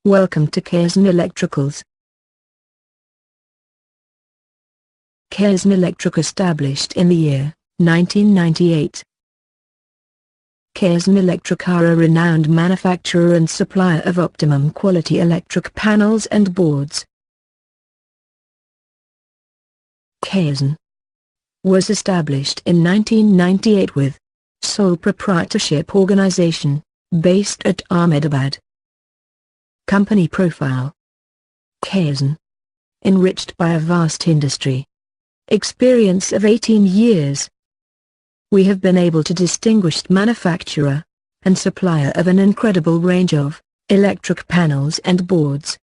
Welcome to Kaizen Electricals. Kaizen Electric established in the year 1998. Kaizen Electric are a renowned manufacturer and supplier of optimum quality electric panels and boards. Kaizen was established in 1998 with sole proprietorship organization, based at Ahmedabad. Company profile: Kaizen, enriched by a vast industry experience of 18 years. We have been able to distinguished manufacturer and supplier of an incredible range of electric panels and boards.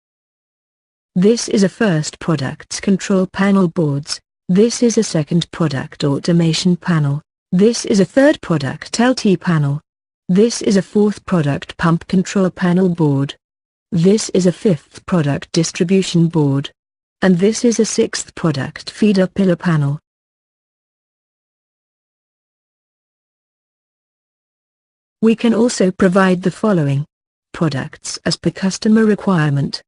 This is a first product control panel boards. This is a second product automation panel. This is a third product LT panel. This is a fourth product pump control panel board. This is a fifth product distribution board. And this is a sixth product feeder pillar panel. We can also provide the following products as per customer requirement: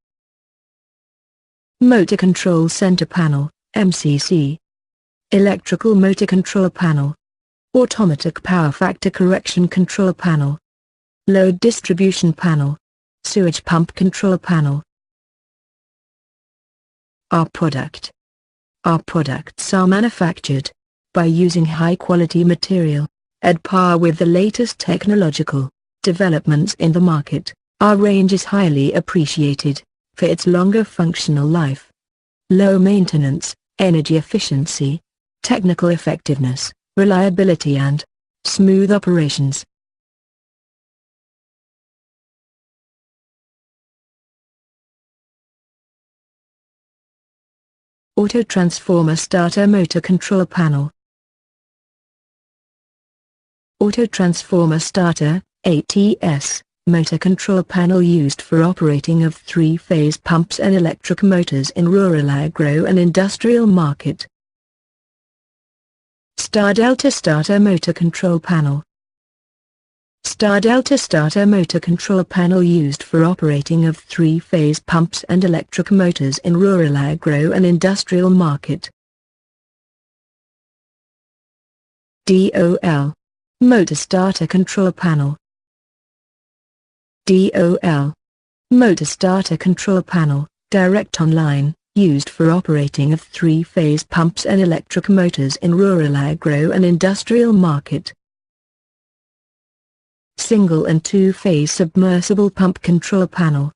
Motor Control Center Panel, MCC. Electrical Motor Control Panel. Automatic Power Factor Correction Control Panel. Load Distribution Panel. Sewage Pump Control Panel. Our products are manufactured by using high-quality material, at par with the latest technological developments in the market. Our range is highly appreciated for its longer functional life, low maintenance, energy efficiency, technical effectiveness, reliability and smooth operations. Auto Transformer Starter Motor Control Panel. Auto Transformer Starter, ATS, motor control panel used for operating of three-phase pumps and electric motors in rural agro and industrial market. Star Delta Starter Motor Control Panel. Star Delta Starter Motor Control Panel used for operating of three-phase pumps and electric motors in rural agro and industrial market. DOL, Motor Starter Control Panel. DOL, Motor Starter Control Panel, direct online, used for operating of three-phase pumps and electric motors in rural agro and industrial market. Single and two-phase submersible pump control panel.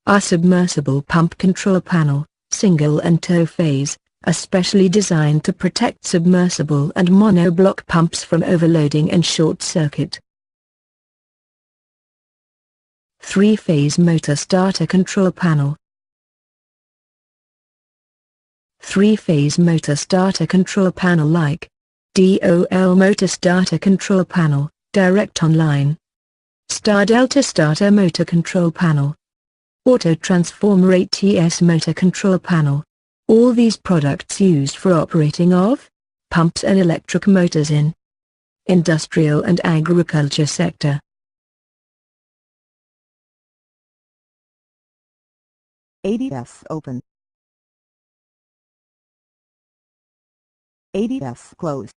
Our submersible pump control panel, single and two-phase, are specially designed to protect submersible and monoblock pumps from overloading and short circuit. Three-phase motor starter control panel. Three-phase motor starter control panel like DOL Motor Starter Control Panel, direct online. Star Delta Starter Motor Control Panel. Auto Transformer ATS Motor Control Panel. All these products used for operating of pumps and electric motors in industrial and agriculture sector. ADS open. ADS closed.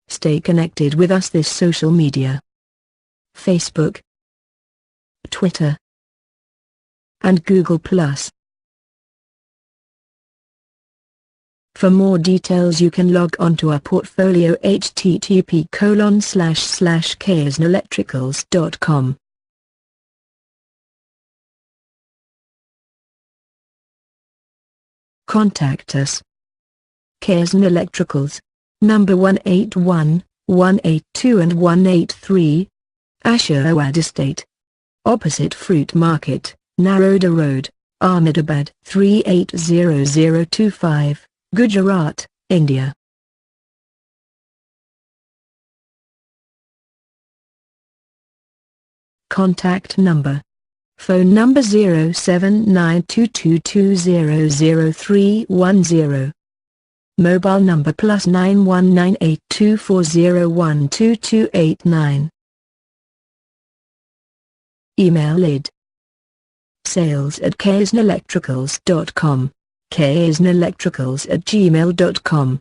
Stay connected with us this social media: Facebook, Twitter, and Google+. For more details you can log on to our portfolio http://kaizenelectricals.com. Contact us. Kaizen Electricals, number 181, 182 and 183, Asherwad Estate, opposite Fruit Market, Naroda Road, Ahmedabad 380025, Gujarat, India. Contact number: phone number 07922200310. Mobile number +919824012289. Email id. sales@kasenelectricals.com, kasenelectricals@gmail.com